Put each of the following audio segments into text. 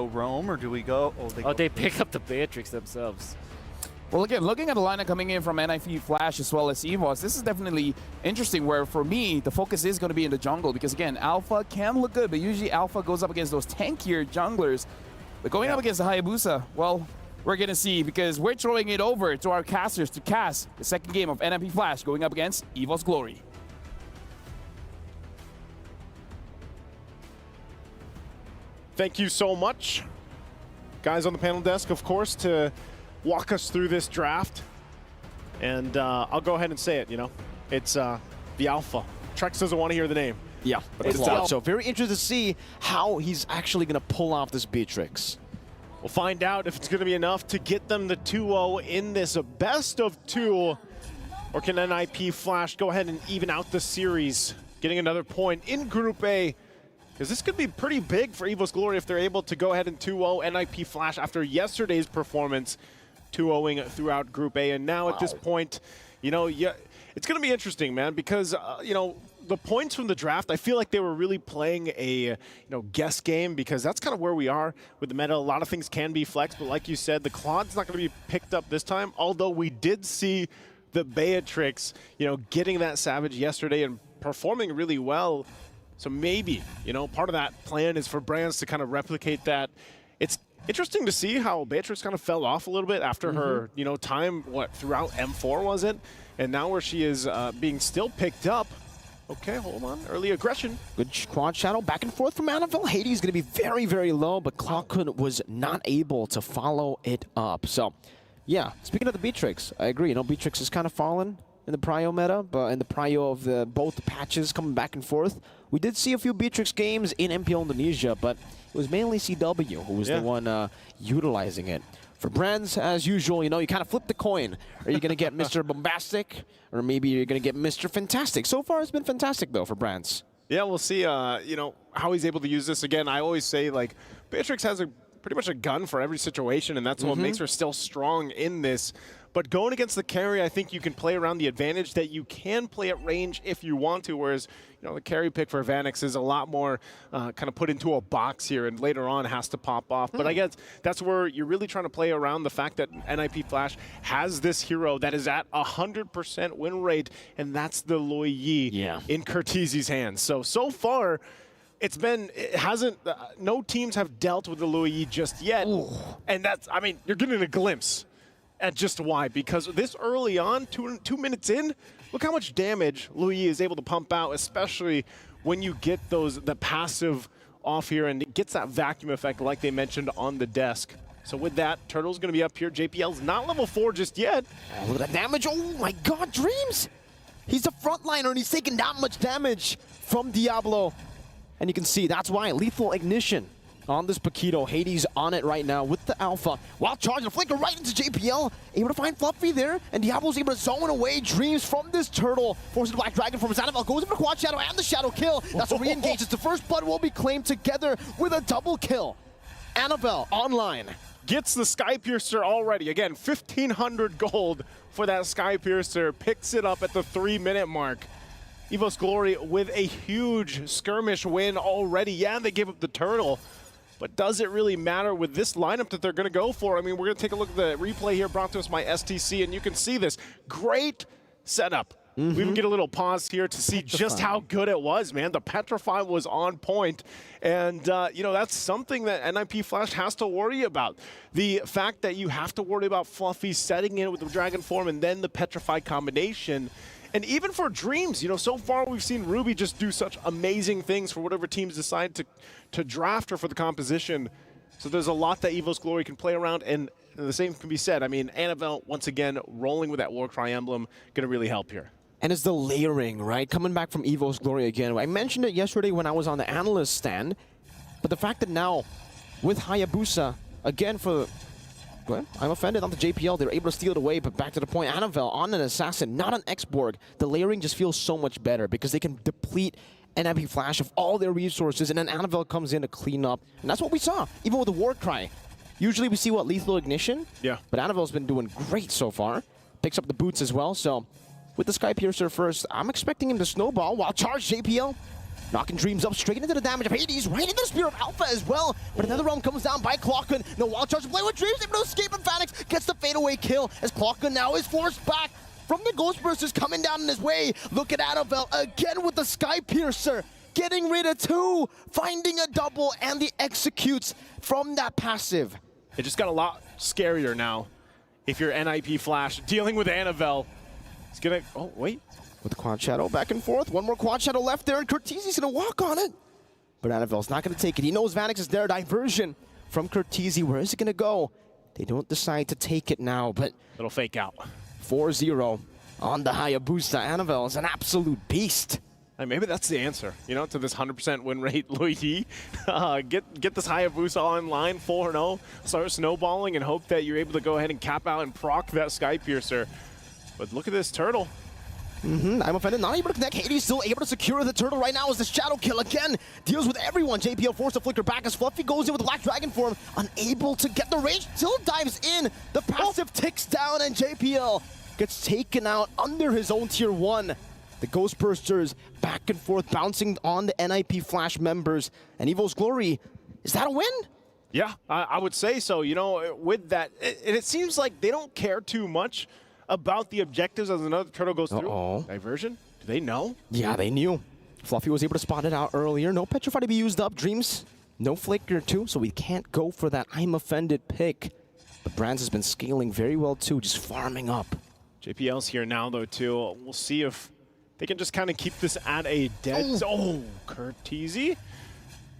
go roam or do we go? Oh, they pick up the Beatrix themselves. Well, again, looking at the lineup coming in from NIP Flash as well as EVOS, this is definitely interesting where, for me, the focus is going to be in the jungle because, again, Alpha can look good, but usually Alpha goes up against those tankier junglers. But going up against the Hayabusa, well, we're going to see because we're throwing it over to our casters to cast the second game of NIP Flash going up against EVOS Glory. Thank you so much, guys on the panel desk, of course, to walk us through this draft. And I'll go ahead and say it, you know. It's the Alpha. Trex doesn't want to hear the name. Yeah, but it's the Alpha. So very interested to see how he's actually going to pull off this Beatrix. We'll find out if it's going to be enough to get them the 2-0 in this best of 2. Or can NIP Flash go ahead and even out the series, getting another point in Group A? Because this could be pretty big for EVOS Glory if they're able to go ahead and 2-0 NIP Flash after yesterday's performance, 2-0ing throughout Group A. And now at this point, you know, it's going to be interesting, man, because, you know, the points from the draft, I feel like they were really playing a, guess game because that's kind of where we are with the meta. A lot of things can be flexed, but like you said, the Claude's not going to be picked up this time, although we did see the Beatrix, getting that Savage yesterday and performing really well. So maybe, part of that plan is for brands to kind of replicate that. It's interesting to see how Beatrix kind of fell off a little bit after her, time, throughout M4 was it? And now where she is being still picked up. Okay, hold on. Early aggression. Good quad shadow back and forth from Annabelle. Hades going to be very, very low, but Clockhood was not able to follow it up. So, yeah, speaking of the Beatrix, I agree. Beatrix has kind of fallen in the prio meta, but in the prio of both the patches coming back and forth. We did see a few Beatrix games in MPL Indonesia, but it was mainly CW who was the one utilizing it. For brands, as usual, you kind of flip the coin. Are you going to get Mr. Bombastic, or maybe you're going to get Mr. Fantastic? So far, it's been fantastic, though, for brands. Yeah, we'll see, how he's able to use this. Again, I always say, Beatrix has pretty much a gun for every situation, and that's what makes her still strong in this. But going against the carry, I think you can play around the advantage that you can play at range if you want to, whereas, the carry pick for Vanix is a lot more kind of put into a box here and later on has to pop off. But I guess that's where you're really trying to play around the fact that NIP Flash has this hero that is at 100% win rate, and that's the Loi Yi in Curtizi's hands. So far, no teams have dealt with the Loi Yi just yet. Ooh. And that's, you're getting a glimpse at just why, because this early on, two minutes in, look how much damage Loi Yi is able to pump out, especially when you get the passive off here, and it gets that vacuum effect like they mentioned on the desk. So with that, Turtle's going to be up here. JPL's not level 4 just yet. Oh, look at that damage. Oh my god, Dreams! He's a frontliner and he's taking that much damage from Diablo. And you can see that's why lethal ignition on this Paquito. Hades on it right now with the Alpha. While charging, flicker right into JPL. Able to find Fluffy there. And Diablo's able to zone away Dreams from this Turtle. Forces the Black Dragon from his Annabelle. Goes into the Quad Shadow and the Shadow kill. That's a re-engage. It's the first blood will be claimed together with a double kill. Annabelle online. Gets the Skypiercer already. Again, 1,500 gold for that Skypiercer. Picks it up at the 3-minute mark. EVOS Glory with a huge skirmish win already. Yeah, they gave up the Turtle. But does it really matter with this lineup that they're going to go for? We're going to take a look at the replay here brought to us by STC, and you can see this great setup. We even get a little pause here to see just how good it was, man. The Petrify was on point, and, that's something that NIP Flash has to worry about. The fact that you have to worry about Fluffy setting in with the Dragon Form and then the Petrify combination. And even for Dreams, so far we've seen Ruby just do such amazing things for whatever teams decide to draft her for the composition. So there's a lot that EVOS Glory can play around, and the same can be said. Annabelle, once again, rolling with that Warcry emblem, going to really help here. And it's the layering, right? Coming back from EVOS Glory again. I mentioned it yesterday when I was on the analyst stand, but the fact that now, with Hayabusa, again for... Well, I'm offended on the JPL. They were able to steal it away, but back to the point, Annabelle on an Assassin, not an X-Borg. The layering just feels so much better because they can deplete NIP Flash of all their resources, and then Annabelle comes in to clean up. And that's what we saw, even with the Warcry. Usually we see, lethal ignition? Yeah. But Annabelle's been doing great so far. Picks up the boots as well, so with the Skypiercer first, I'm expecting him to snowball while charge JPL. Knocking Dreams up straight into the damage of Hades, right into the Spear of Alpha as well. But another realm comes down by Clockman. No wild charge to play with Dreams, able to escape, and Phoenix gets the fadeaway kill as Clockman now is forced back from the Ghost Bursters coming down in his way. Look at Annabelle again with the Sky Piercer, getting rid of 2, finding a double, and the executes from that passive. It just got a lot scarier now. If you're NIP Flash dealing with Annabelle, it's gonna, oh wait. With the Quad Shadow back and forth. One more Quad Shadow left there, and Curtizi's gonna walk on it. But Annabelle's not gonna take it. He knows Vanix is there. Diversion from Curtizi. Where is it gonna go? They don't decide to take it now, but Little fake out. 4-0 on the Hayabusa. Annabelle is an absolute beast. And maybe that's the answer, you know, to this 100% win rate, Luigi. Get this Hayabusa online, 4-0, start snowballing, and hope that you're able to go ahead and cap out and proc that Sky Piercer. But look at this turtle. I'm offended, not able to connect. Hades still able to secure the turtle right now as the Shadow Kill again deals with everyone. JPL forced to flicker back as Fluffy goes in with the Black Dragon form, unable to get the rage, still dives in. The passive ticks down and JPL gets taken out under his own tier 1. The Ghost Bursters back and forth bouncing on the NIP Flash members. And EVOS Glory, is that a win? Yeah, I would say so. You know, with that, it seems like they don't care too much about the objectives as another turtle goes through. Diversion? Do they know? Yeah, they knew. Fluffy was able to spot it out earlier. No Petrify to be used up. Dreams, no Flicker too, so we can't go for that I'm offended pick. But Brands has been scaling very well too, just farming up. JPL's here now though too. We'll see if they can just kind of keep this at a dead. Oh, Curtizi.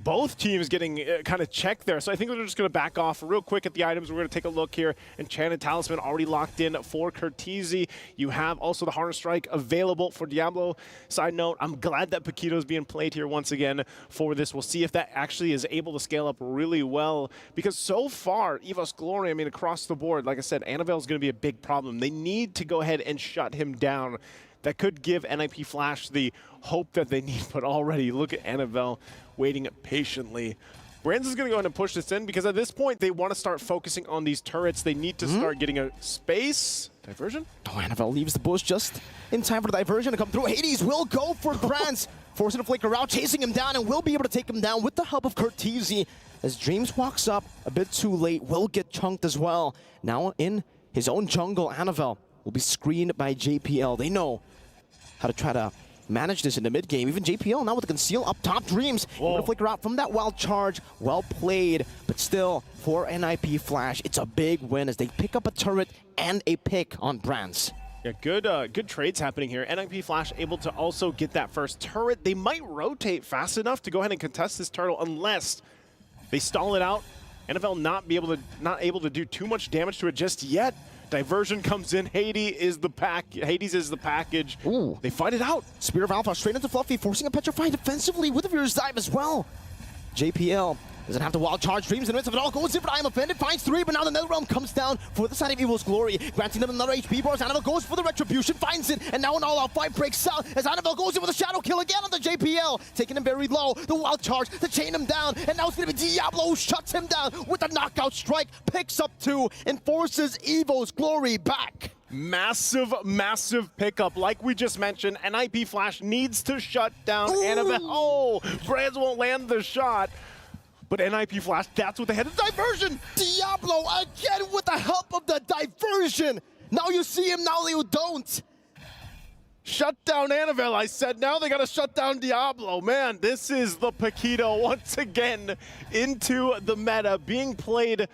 Both teams getting kind of checked there. So I think we're just going to back off real quick at the items. We're going to take a look here. Enchanted Talisman already locked in for Curtizi. You have also the Harness Strike available for Diablo. Side note, I'm glad that Paquito is being played here once again for this. We'll see if that actually is able to scale up really well. Because so far, EVOS Glory, I mean, across the board, like I said, Annabelle is going to be a big problem. They need to go ahead and shut him down. That could give NIP Flash the hope that they need, but already look at Annabelle waiting patiently. Brands is going to go ahead and push this in because at this point they want to start focusing on these turrets. They need to start getting a space. Diversion? Oh, Annabelle leaves the bush just in time for the diversion to come through. Hades will go for Brands, forcing to flicker out, chasing him down, and will be able to take him down with the help of Curtizi. As Dreams walks up a bit too late, will get chunked as well. Now in his own jungle, Annabelle will be screened by JPL. They know how to try to manage this in the mid game. Even JPL now with the conceal up top. Dreams able to flicker out from that wild charge. Well played, but still for NIP Flash, it's a big win as they pick up a turret and a pick on Brands. Yeah, good trades happening here. NIP Flash able to also get that first turret. They might rotate fast enough to go ahead and contest this turtle unless they stall it out. NFL not able to do too much damage to it just yet. Diversion comes in. Hades is the package. Ooh. They fight it out. Spear of Alpha straight into Fluffy, forcing a Petrify defensively with a Furious Dive as well. JPL doesn't have to wild charge. Dreams in the midst of it all. Goes in, but I am offended. Finds 3, but now the Netherrealm comes down for the side of EVOS Glory, granting them another HP bar. Annabelle goes for the Retribution, finds it, and now an all-out fight breaks out as Annabelle goes in with a Shadow Kill again on the JPL, taking him very low. The wild charge to chain him down, and now it's going to be Diablo who shuts him down with a knockout strike, picks up 2, and forces EVOS Glory back. Massive, massive pickup. Like we just mentioned, NIP Flash needs to shut down Annabelle. Oh, Brands won't land the shot. But NIP Flash, that's what they had. The diversion! Diablo again with the help of the diversion. Now you see him, now you don't. Shut down Annabelle, I said. Now they gotta shut down Diablo. Man, this is the Paquito once again into the meta, being played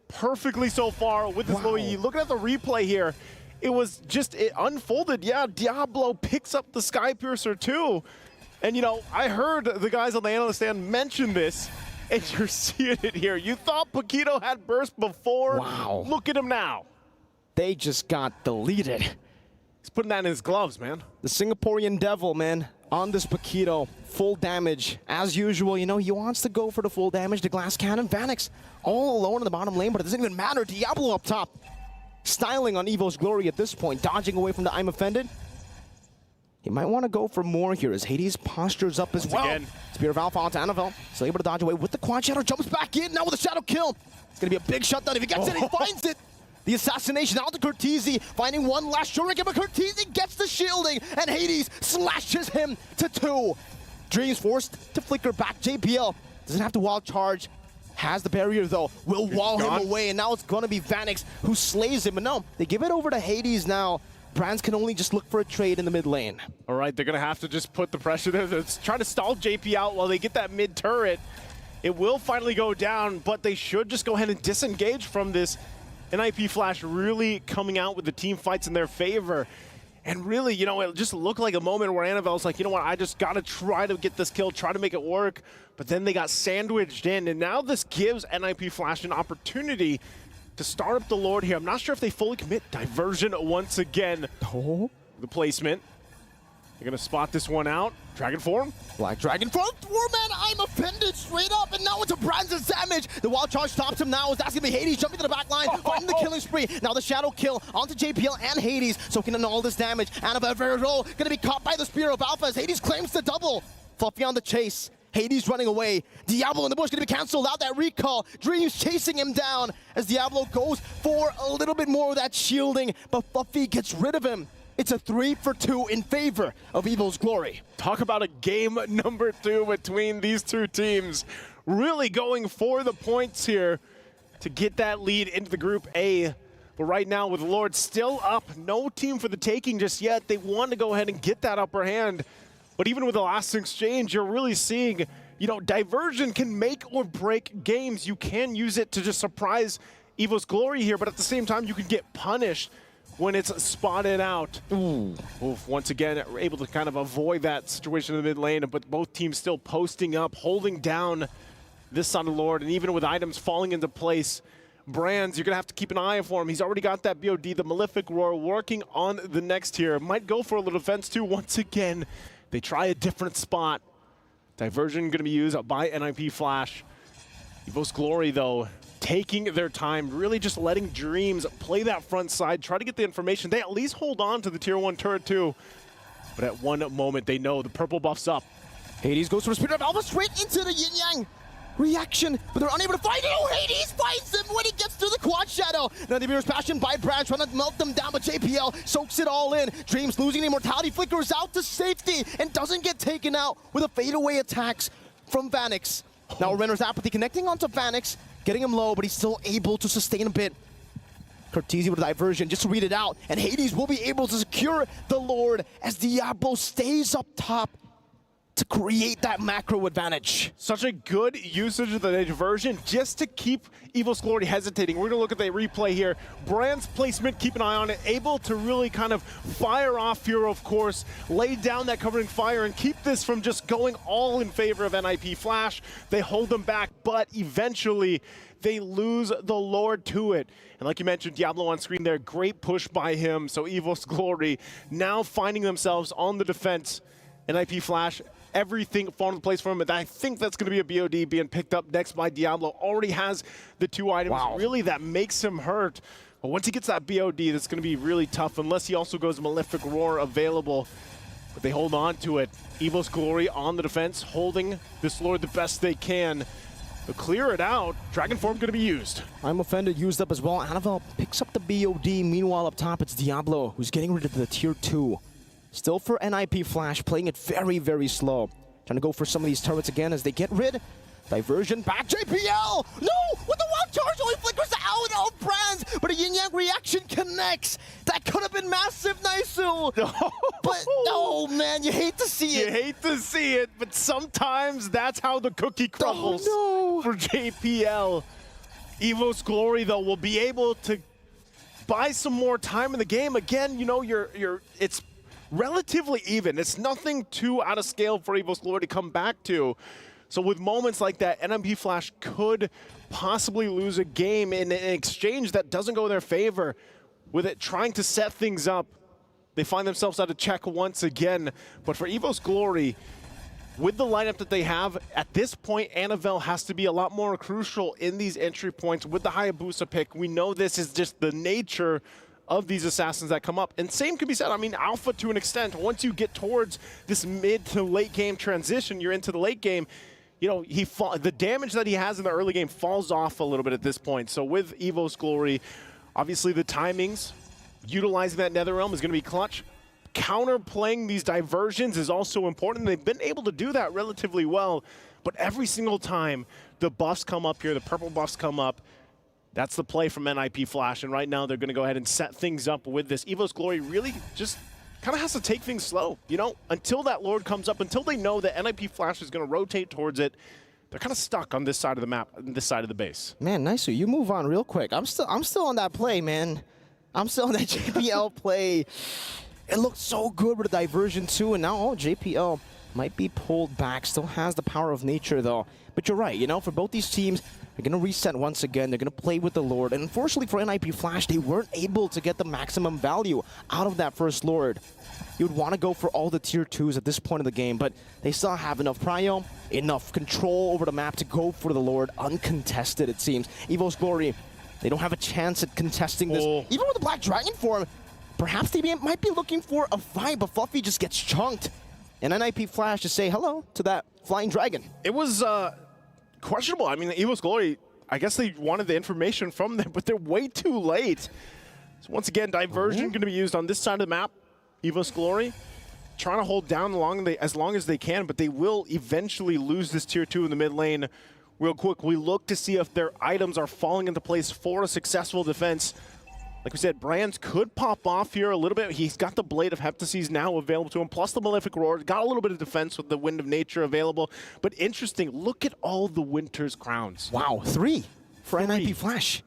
perfectly so far with this Louis. Looking at the replay here, it unfolded. Yeah, Diablo picks up the Sky Piercer too. And you know, I heard the guys on the analyst stand mention this. And you're seeing it here. You thought Paquito had burst before. Wow. Look at him now. They just got deleted. He's putting that in his gloves, man. The Singaporean Devil, man, on this Paquito. Full damage. As usual, you know, he wants to go for the full damage. The Glass Cannon. Vanix all alone in the bottom lane, but it doesn't even matter. Diablo up top. Styling on EVOS Glory at this point. Dodging away from the I'm offended. He might want to go for more here as Hades postures up as well. Again. Spear of Alpha onto Annabelle. Still able to dodge away with the Quad Shadow. Jumps back in now with a Shadow Kill. It's going to be a big shutdown. If he gets it, he finds it. The assassination out to Curtizi, finding one last Shuriken, but Curtizi gets the shielding, and Hades slashes him to 2. Dreams forced to flicker back. JPL doesn't have to wild charge. Has the barrier though. Will wall him away, and now it's gonna be Vanix who slays him. But no, they give it over to Hades now. Brands can only just look for a trade in the mid lane. All right, they're gonna have to just put the pressure there. They're trying to stall JP out while they get that mid turret. It will finally go down, but they should just go ahead and disengage from this. NIP Flash really coming out with the team fights in their favor. And really, you know, it just looked like a moment where Annabelle's like, you know what, I just gotta try to get this kill, try to make it work. But then they got sandwiched in, and now this gives NIP Flash an opportunity to start up the Lord here. I'm not sure if they fully commit. Diversion once again. Oh. The placement. They're gonna spot this one out. Dragon form. Black Dragon form. Man, I'm offended straight up, and now it's a Brand's damage. The wild charge stops him now. That's gonna be Hades jumping to the back line, fighting the killing spree. Now the shadow kill onto JPL and Hades, soaking in all this damage. Annabelle very low, gonna be caught by the Spear of Alpha as Hades claims the double. Fluffy on the chase. Hades running away. Diablo in the bush gonna be canceled out. That recall. Dreams chasing him down as Diablo goes for a little bit more of that shielding, but Fluffy gets rid of him. It's a 3-for-2 in favor of Evil's Glory. Talk about a game number 2 between these two teams. Really going for the points here to get that lead into the Group A. But right now with Lord still up, no team for the taking just yet. They want to go ahead and get that upper hand. But even with the last exchange, you're really seeing, you know, Diversion can make or break games. You can use it to just surprise Evil's Glory here, but at the same time, you can get punished when it's spotted out. Oof, once again, able to kind of avoid that situation in the mid lane, but both teams still posting up, holding down this side of Lord, and even with items falling into place, Brands, you're gonna have to keep an eye for him. He's already got that BOD, the Malefic Roar, working on the next tier. Might go for a little defense too. Once again, they try a different spot. Diversion gonna be used by NIP Flash. EVOS Glory though, taking their time, really just letting Dreams play that front side, try to get the information. They at least hold on to the tier 1 turret too. But at one moment, they know the purple buff's up. Hades goes for a Spirit of Alpha straight into the Yin Yang. Reaction, but they're unable to fight it. Oh, Hades fights him when he gets through the quad shadow. Now the Mirror's Passion by Brad trying to melt them down, but JPL soaks it all in. Dreams losing immortality, flickers out to safety and doesn't get taken out with a fadeaway attacks from Vanix. Now Renner's Apathy connecting onto Vanix, getting him low, but he's still able to sustain a bit. Cortese with a diversion just to read it out, and Hades will be able to secure the Lord as Diablo stays up top to create that macro advantage. Such a good usage of the diversion just to keep EVOS Glory hesitating. We're gonna look at the replay here. Brand's placement, keep an eye on it, able to really kind of fire off here, of course, lay down that covering fire and keep this from just going all in favor of NIP Flash. They hold them back, but eventually they lose the Lord to it. And like you mentioned, Diablo on screen there, great push by him. So EVOS Glory now finding themselves on the defense. NIP Flash, everything falling into place for him, and I think that's going to be a BOD being picked up next by Diablo. Already has the 2 items, really, that makes him hurt. But once he gets that BOD, that's going to be really tough, unless he also goes Malefic Roar available. But they hold on to it. EVOS Glory on the defense, holding this Lord the best they can. But clear it out, Dragon Form going to be used. I'm offended, used up as well. Annabelle picks up the BOD. Meanwhile, up top, it's Diablo, who's getting rid of the tier 2. Still for NIP Flash, playing it very, very slow. Trying to go for some of these turrets again as they get rid. Diversion back, JPL! No! With the wild charge, only flickers out of Brands, but a Yin Yang reaction connects. That could have been massive, Naisu! But, oh man, you hate to see it. You hate to see it, but sometimes that's how the cookie crumbles for JPL. EVOS Glory, though, will be able to buy some more time in the game. Again, you know, it's relatively even. It's nothing too out of scale for EVOS Glory to come back to. So with moments like that, NMP Flash could possibly lose a game in an exchange that doesn't go in their favor. With it trying to set things up, they find themselves out of check once again. But for EVOS Glory, with the lineup that they have, at this point, Annabelle has to be a lot more crucial in these entry points with the Hayabusa pick. We know this is just the nature of these assassins that come up. And same can be said, I mean, Alpha to an extent, once you get towards this mid to late game transition, you're into the late game, you know, the damage that he has in the early game falls off a little bit at this point. So with EVOS Glory, obviously the timings, utilizing that Nether Realm is going to be clutch. counterplaying these diversions is also important. They've been able to do that relatively well, but every single time the buffs come up here, the purple buffs come up, that's the play from NIP Flash, and right now they're going to go ahead and set things up with this. EVOS Glory really just kind of has to take things slow, you know, until that Lord comes up, until they know that NIP Flash is going to rotate towards it. They're kind of stuck on this side of the map, this side of the base. Man, Nisu, you move on real quick. I'm still on that play, man. I'm still on that JPL play. It looked so good with the diversion too, and now JPL might be pulled back. Still has the power of nature though. But you're right, you know, for both these teams, they're going to reset once again. They're going to play with the Lord. And unfortunately for NIP Flash, they weren't able to get the maximum value out of that first Lord. You would want to go for all the tier 2s at this point of the game, but they still have enough prio, enough control over the map to go for the Lord, uncontested it seems. EVOS Glory, they don't have a chance at contesting this. Even with the Black Dragon form, perhaps they might be looking for a fight, but Fluffy just gets chunked. And NIP Flash to say hello to that Flying Dragon. It was questionable. I mean, the EVOS Glory, I guess they wanted the information from them, but they're way too late. So once again, diversion going to be used on this side of the map. EVOS Glory trying to hold down as long as they can, but they will eventually lose this tier 2 in the mid lane. Real quick, we look to see if their items are falling into place for a successful defense. Like we said, Brands could pop off here a little bit. He's got the Blade of Heptases now available to him, plus the Malefic Roar. Got a little bit of defense with the Wind of Nature available. But interesting, look at all the Winter's Crowns. Wow, 3 for NIP Flash.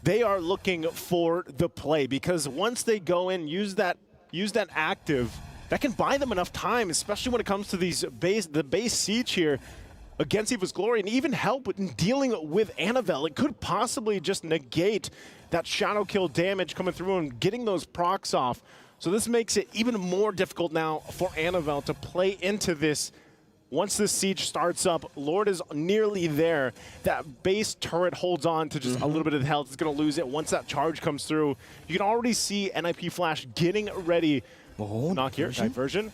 They are looking for the play, because once they go in, use that active, that can buy them enough time, especially when it comes to the base siege here against EVOS Glory, and even help in dealing with Annabelle. It could possibly just negate that shadow kill damage coming through and getting those procs off. So this makes it even more difficult now for Annabelle to play into this. Once this siege starts up, Lord is nearly there. That base turret holds on to just a little bit of health. It's going to lose it once that charge comes through. You can already see NIP Flash getting ready. Oh, knock here, diversion.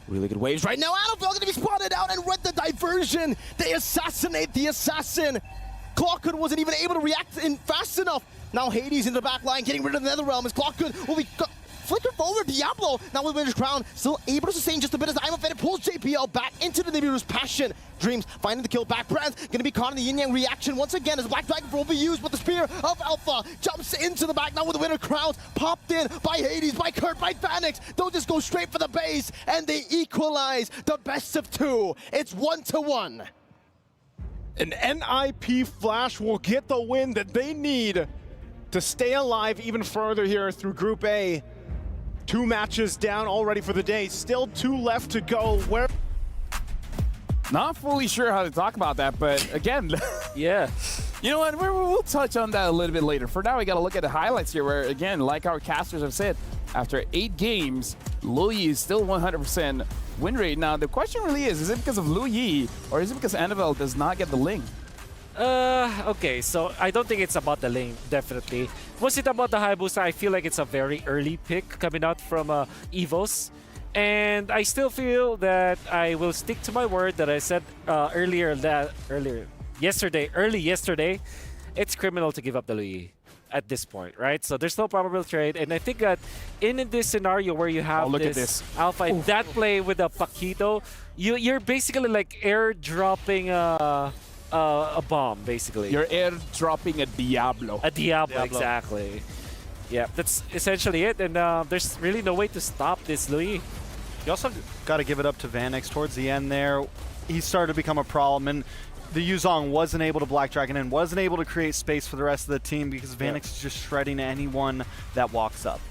Really good waves right now. Annabelle going to be spotted out, and with the diversion, they assassinate the assassin. Clockhood wasn't even able to react in fast enough. Now Hades in the back line, getting rid of the Netherrealm as Clockhood will be flickered forward. Diablo now with Winter's Crown, still able to sustain just a bit of time, and it pulls JPL back into the Nibiru's passion. Dreams finding the kill back. Brands gonna be caught in the yin-yang reaction once again as Black Dragon will be used, but the Spear of Alpha jumps into the back now with the Winter Crown, popped in by Hades, by Kurt, by Phoenix. They'll just go straight for the base, and they equalize the best of 2. It's 1-1. And NIP Flash will get the win that they need to stay alive even further here through Group A. 2 matches down already for the day. Still 2 left to go. Not fully sure how to talk about that, but again, Yeah. you know what? We'll touch on that a little bit later. For now, we got to look at the highlights here where, again, like our casters have said, after 8 games, Lu Yi is still 100% win rate. Now, the question really is it because of Lu Yi or is it because Annabelle does not get the link? Okay, so I don't think it's about the lane, definitely. Was it about the Hayabusa? I feel like it's a very early pick coming out from EVOS. And I still feel that I will stick to my word that I said early yesterday. It's criminal to give up the Lu Yi at this point, right? So there's no probable trade. And I think that in this scenario where you have this Alpha, in that play with the Paquito, you're basically like airdropping a bomb, basically. You're airdropping a Diablo. A Diablo, exactly. Yeah, that's essentially it. And there's really no way to stop this Lu Yi. You also got to give it up to Vanix towards the end there. He started to become a problem, and the Yuzong wasn't able to Black Dragon and wasn't able to create space for the rest of the team because Vanix is just shredding anyone that walks up.